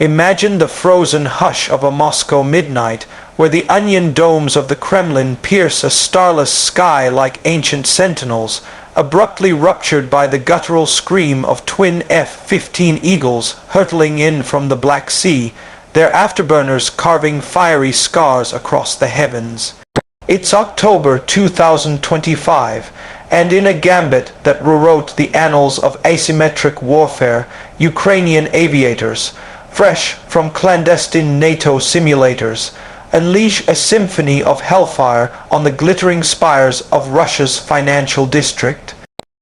Imagine the frozen hush of a Moscow midnight, where the onion domes of the Kremlin pierce a starless sky like ancient sentinels, abruptly ruptured by the guttural scream of twin F-15 Eagles hurtling in from the Black Sea, their afterburners carving fiery scars across the heavens. It's October 2025, and in a gambit that rewrote the annals of asymmetric warfare, Ukrainian aviators, fresh from clandestine NATO simulators, unleash a symphony of hellfire on the glittering spires of Russia's financial district.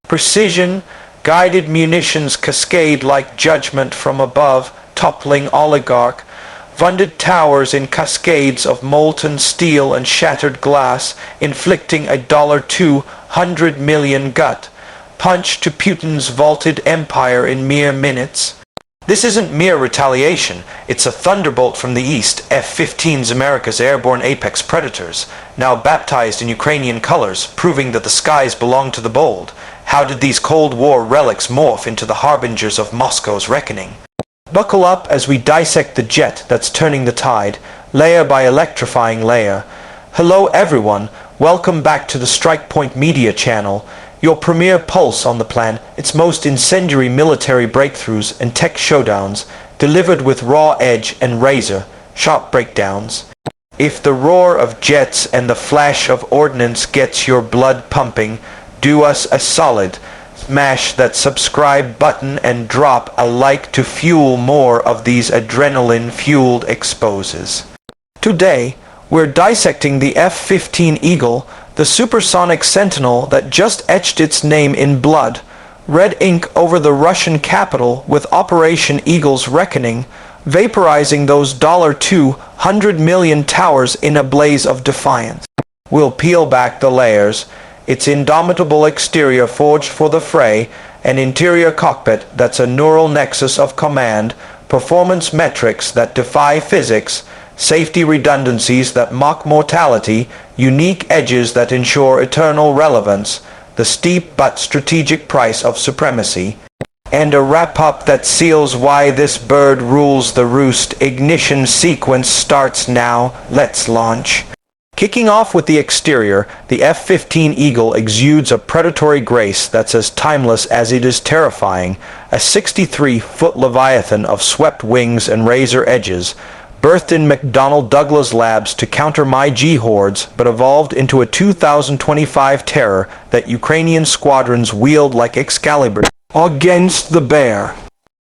Precision, guided munitions cascade like judgment from above, toppling oligarch, funded towers in cascades of molten steel and shattered glass, inflicting a $200 million gut punch to Putin's vaulted empire in mere minutes. This isn't mere retaliation, it's a thunderbolt from the east, F-15's America's airborne apex predators, now baptized in Ukrainian colors, proving that the skies belong to the bold. How did these Cold War relics morph into the harbingers of Moscow's reckoning? Buckle up as we dissect the jet that's turning the tide, layer by electrifying layer. Hello everyone, welcome back to the Strike Point Media channel, your premier pulse on the plan, its most incendiary military breakthroughs and tech showdowns, delivered with raw edge and razor-sharp breakdowns. If the roar of jets and the flash of ordnance gets your blood pumping, do us a solid. Smash that subscribe button and drop a like to fuel more of these adrenaline-fueled exposes. Today, we're dissecting the F-15 Eagle, the supersonic sentinel that just etched its name in blood, red ink over the Russian capital with Operation Eagle's Reckoning, vaporizing those $200 million towers in a blaze of defiance. We'll peel back the layers, its indomitable exterior forged for the fray, an interior cockpit that's a neural nexus of command, performance metrics that defy physics, safety redundancies that mock mortality, unique edges that ensure eternal relevance, the steep but strategic price of supremacy, and a wrap-up that seals why this bird rules the roost. Ignition sequence starts now. Let's launch. Kicking off with the exterior, the F-15 Eagle exudes a predatory grace that's as timeless as it is terrifying, a 63-foot leviathan of swept wings and razor edges, birthed in McDonnell Douglas labs to counter MiG hordes, but evolved into a 2025 terror that Ukrainian squadrons wield like Excalibur against the bear.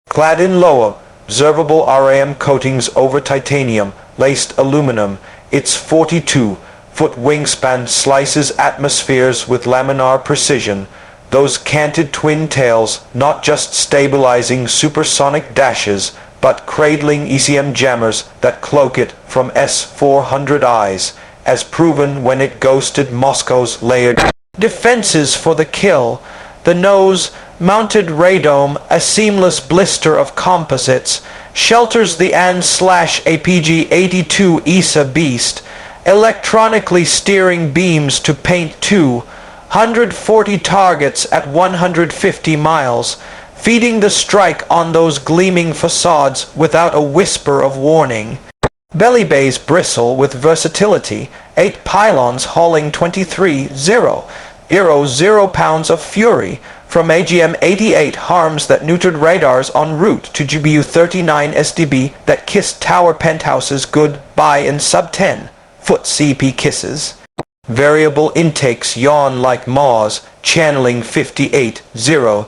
Clad in low, observable RAM coatings over titanium, laced aluminum, its 42-foot wingspan slices atmospheres with laminar precision, those canted twin tails not just stabilizing supersonic dashes, but cradling ECM jammers that cloak it from S-400Is, as proven when it ghosted Moscow's layered defenses for the kill. The nose, mounted radome, a seamless blister of composites, shelters the AN/APG-82 ESA beast, electronically steering beams to paint 240 targets at 150 miles, feeding the strike on those gleaming facades without a whisper of warning. Belly bays bristle with versatility, 8 pylons hauling 23,000 pounds of fury, from AGM-88 harms that neutered radars en route to GBU-39 SDB that kissed tower penthouses goodbye in sub-10-foot CP kisses. Variable intakes yawn like maws, channeling 58,000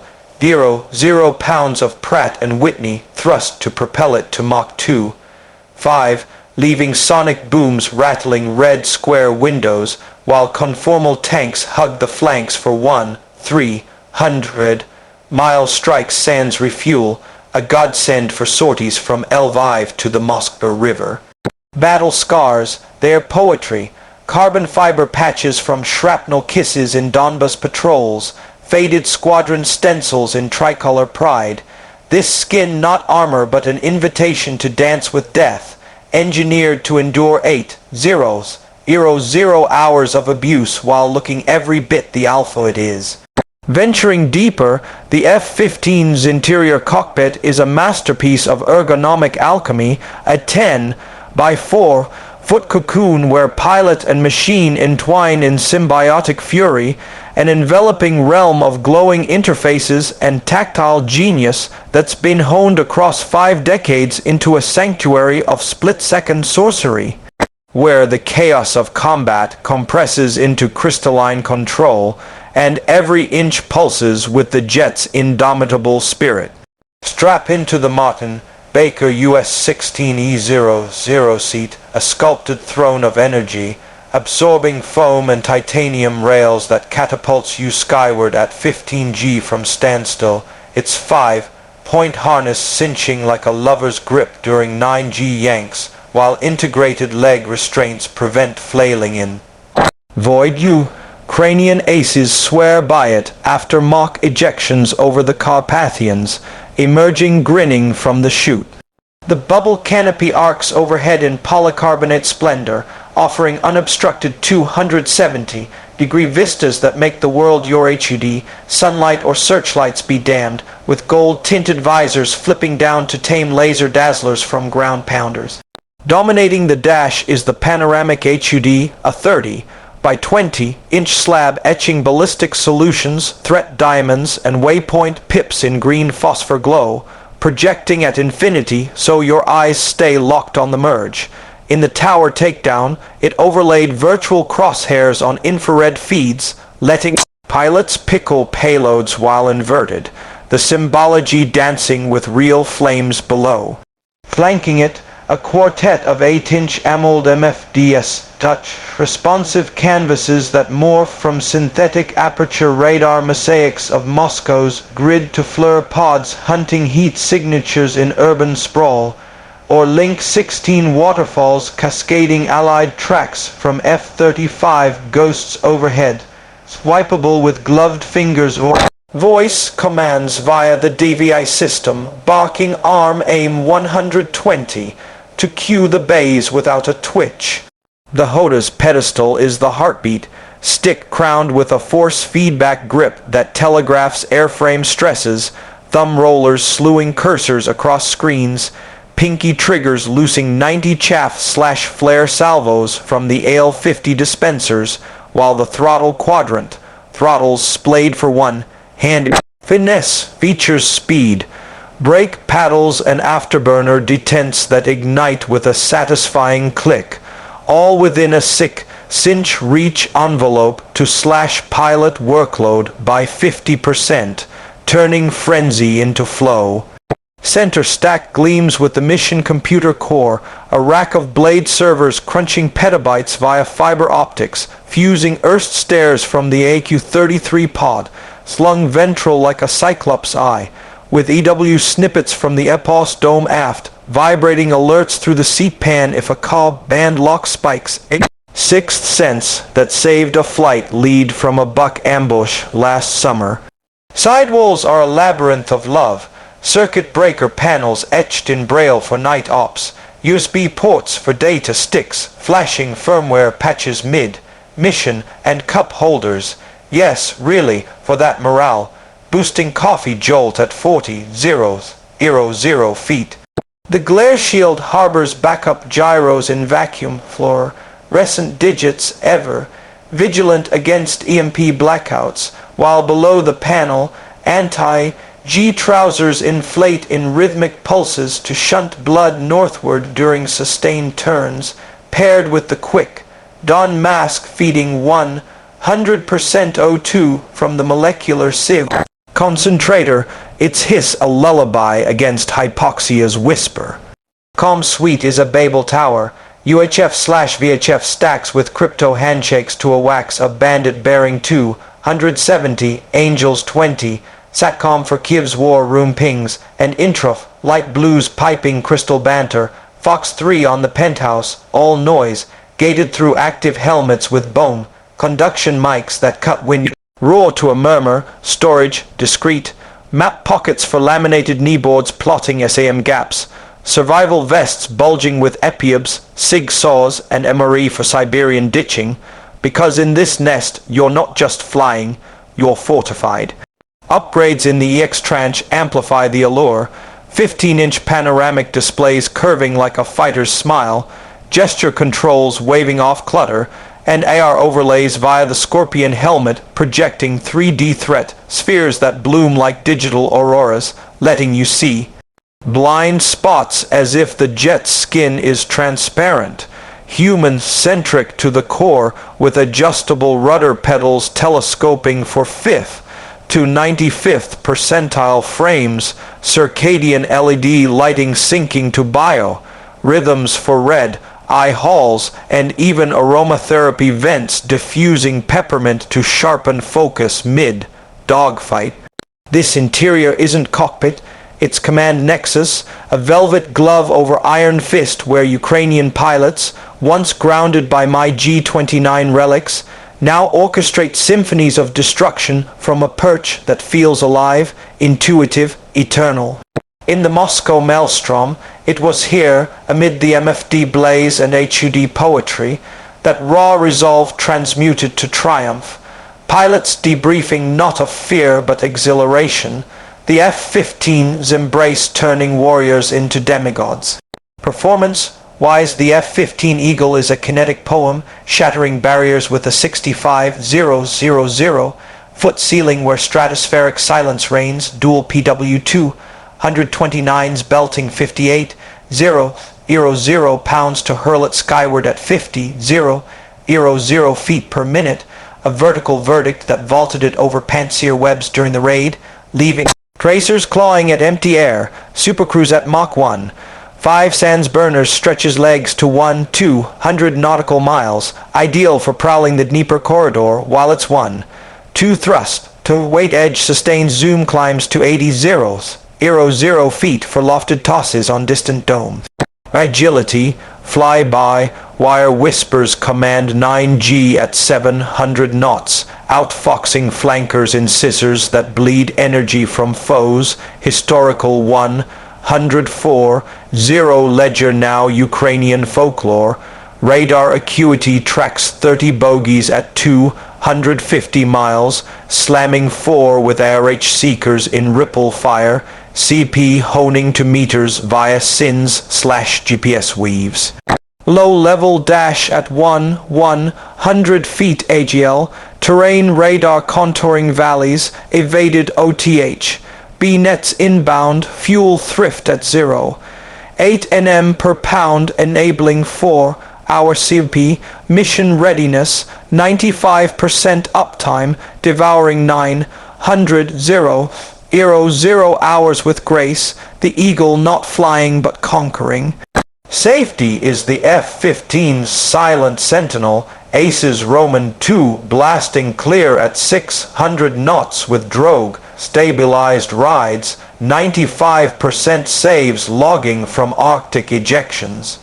pounds of Pratt & Whitney thrust to propel it to Mach 2.5, leaving sonic booms rattling red square windows, while conformal tanks hug the flanks for 300-mile strike sans refuel, a godsend for sorties from Lviv to the Moskva River. Battle scars, their poetry, carbon fiber patches from shrapnel kisses in Donbas patrols, faded squadron stencils in tricolor pride. This skin not armor but an invitation to dance with death, engineered to endure 8,000 hours of abuse while looking every bit the alpha it is. Venturing deeper, the F-15's interior cockpit is a masterpiece of ergonomic alchemy, a 10 by 4-foot cocoon where pilot and machine entwine in symbiotic fury, an enveloping realm of glowing interfaces and tactile genius that's been honed across 5 decades into a sanctuary of split-second sorcery, where the chaos of combat compresses into crystalline control, and every inch pulses with the jet's indomitable spirit. Strap into the Martin Baker US-16E00 seat, a sculpted throne of energy, absorbing foam and titanium rails that catapults you skyward at 15G from standstill, its 5-point harness cinching like a lover's grip during 9G yanks, while integrated leg restraints prevent flailing in void. Ukrainian aces swear by it after mock ejections over the Carpathians, emerging grinning from the chute. The bubble canopy arcs overhead in polycarbonate splendor, offering unobstructed 270-degree vistas that make the world your HUD, sunlight or searchlights be damned, with gold-tinted visors flipping down to tame laser dazzlers from ground pounders. Dominating the dash is the panoramic HUD, a 30 by 20-inch slab etching ballistic solutions, threat diamonds, and waypoint pips in green phosphor glow, projecting at infinity so your eyes stay locked on the merge. In the tower takedown, it overlaid virtual crosshairs on infrared feeds, letting pilots pickle payloads while inverted, the symbology dancing with real flames below. Flanking it, a quartet of 8-inch AMOLED MFDS touch-responsive canvases that morph from synthetic aperture radar mosaics of Moscow's grid-to-FLIR pods hunting heat signatures in urban sprawl, or Link 16 waterfalls cascading Allied tracks from F-35 ghosts overhead, swipeable with gloved fingers or voice commands via the DVI system, barking arm aim 120 to cue the bays without a twitch. The Hoda's pedestal is the heartbeat, stick crowned with a force feedback grip that telegraphs airframe stresses, thumb rollers slewing cursors across screens, pinky triggers loosing 90 chaff/flare salvos from the AL-50 dispensers, while the throttle quadrant, throttles splayed for one, hand finesse features speed, brake paddles and afterburner detents that ignite with a satisfying click, all within a cinch reach envelope to slash pilot workload by 50%, turning frenzy into flow. Center stack gleams with the mission computer core, a rack of blade servers crunching petabytes via fiber optics, fusing Erst stairs from the AQ-33 pod, slung ventral like a cyclops eye, with EW snippets from the EPOS dome aft, vibrating alerts through the seat pan if a cob band lock spikes. Sixth sense that saved a flight lead from a buck ambush last summer. Sidewalls are a labyrinth of love, circuit breaker panels etched in braille for night ops, USB ports for data sticks, flashing firmware patches mid-mission, and cup holders. Yes, really, for that morale, boosting coffee jolt at 40,000 feet. The glare shield harbors backup gyros in vacuum fluorescent digits ever, vigilant against EMP blackouts, while below the panel, anti-G trousers inflate in rhythmic pulses to shunt blood northward during sustained turns, paired with the quick dawn mask feeding 100% O2 from the molecular sieve concentrator, its hiss a lullaby against hypoxia's whisper. Comm suite is a Babel tower, UHF/VHF stacks with crypto handshakes to a wax of bandit bearing 270, Angels 20, Satcom for Kiev's war room pings, and Introf, light blues piping crystal banter, Fox 3 on the penthouse, all noise, gated through active helmets with bone, conduction mics that cut wind, roar to a murmur, storage, discreet, map pockets for laminated kneeboards plotting SAM gaps, survival vests bulging with epiabs, sig saws, and MRE for Siberian ditching, because in this nest you're not just flying, you're fortified. Upgrades in the EX tranche amplify the allure. 15-inch panoramic displays curving like a fighter's smile, gesture controls waving off clutter, and AR overlays via the Scorpion helmet projecting 3D threat spheres that bloom like digital auroras, letting you see blind spots as if the jet's skin is transparent. Human-centric to the core, with adjustable rudder pedals telescoping for 5th to 95th percentile frames, circadian LED lighting syncing to bio, rhythms for red eye halls, and even aromatherapy vents diffusing peppermint to sharpen focus mid-dogfight. This interior isn't cockpit, it's command nexus, a velvet glove over iron fist where Ukrainian pilots, once grounded by my G-29 relics, now orchestrate symphonies of destruction from a perch that feels alive, intuitive, eternal. In the Moscow maelstrom, it was here, amid the MFD blaze and HUD poetry, that raw resolve transmuted to triumph. Pilots debriefing not of fear but exhilaration, the F-15's embrace turning warriors into demigods. Performance-wise, the F-15 Eagle is a kinetic poem, shattering barriers with a 65,000-foot ceiling where stratospheric silence reigns, dual PW2, 129's belting 58,000 pounds to hurl it skyward at 50,000 feet per minute, a vertical verdict that vaulted it over Pantsir webs during the raid, leaving tracers clawing at empty air, supercruise at Mach 1. 5 Sands Burners stretches legs to 200 nautical miles, ideal for prowling the Dnieper corridor while it's 2 thrust to weight edge sustains zoom climbs to 80,000 feet for lofted tosses on distant domes. Agility, fly-by, wire whispers command 9G at 700 knots, outfoxing flankers in scissors that bleed energy from foes, historical 104, 0 ledger now Ukrainian folklore, radar acuity tracks 30 bogies at 250 miles, slamming 4 with ARH seekers in ripple fire, CP honing to meters via SINs/GPS weaves. Low-level dash at 100 feet AGL, terrain radar contouring valleys, evaded OTH, B-nets inbound, fuel thrift at 0, 8 Nm per pound enabling 4-hour CP, mission readiness, 95% uptime, devouring 900 0 hours with grace, the Eagle not flying but conquering. Safety is the F-15's silent sentinel, Ace's Roman 2 blasting clear at 600 knots with drogue, stabilized rides, 95% saves logging from Arctic ejections.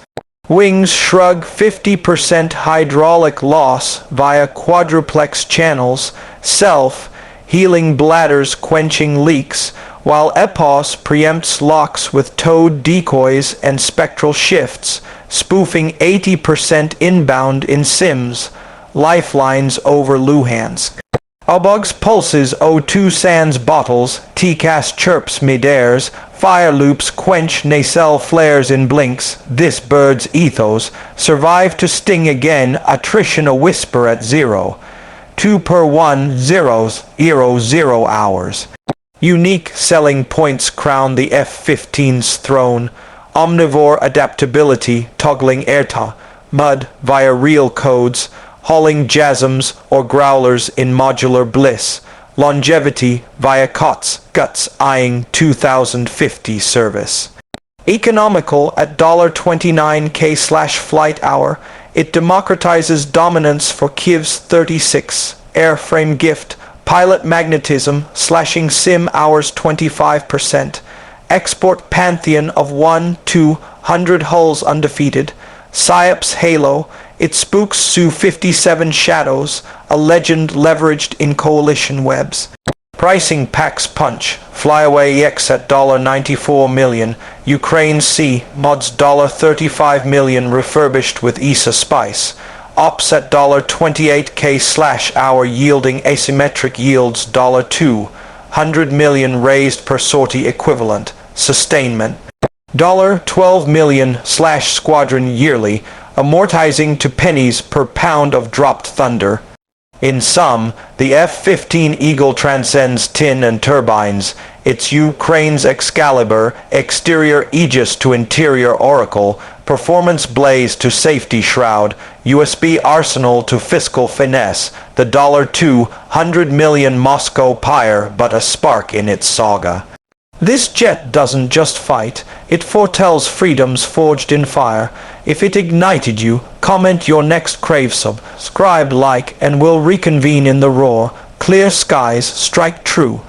Wings shrug 50% hydraulic loss via quadruplex channels, self-healing bladders quenching leaks, while EPOS preempts locks with towed decoys and spectral shifts, spoofing 80% inbound in sims, lifelines over Luhansk. Obog's pulses O2 Sands bottles, TCAS chirps mid-airs, fire loops quench nacelle flares in blinks, this bird's ethos, survive to sting again, attrition a whisper at 0. 2 per 1 zeros, 0 hours. Unique selling points crown the F-15's throne, omnivore adaptability, toggling airta, mud via real codes, hauling jasms or growlers in modular bliss, longevity via COTS, guts eyeing 2050 service. Economical at $29K/flight hour, it democratizes dominance for Kiev's 36 airframe gift, pilot magnetism slashing sim hours 25%, export pantheon of 1-200 hulls undefeated, PSYOPs Halo, it spooks Su-57 shadows, a legend leveraged in coalition webs. Pricing packs punch, flyaway EX at $94 million, Ukraine C, mods $35 million refurbished with ESA Spice, Ops at $28K/hour yielding asymmetric yields $200 million raised per sortie equivalent. Sustainment $12 million/squadron yearly, amortizing to pennies per pound of dropped thunder. In sum, the F-15 Eagle transcends tin and turbines. Its Ukraine's Excalibur, exterior Aegis to interior Oracle, performance blaze to safety shroud, USB arsenal to fiscal finesse, the $200 million Moscow pyre but a spark in its saga. This jet doesn't just fight, it foretells freedoms forged in fire. If it ignited you, comment your next crave subscribe, like, and we'll reconvene in the roar. Clear skies, strike true.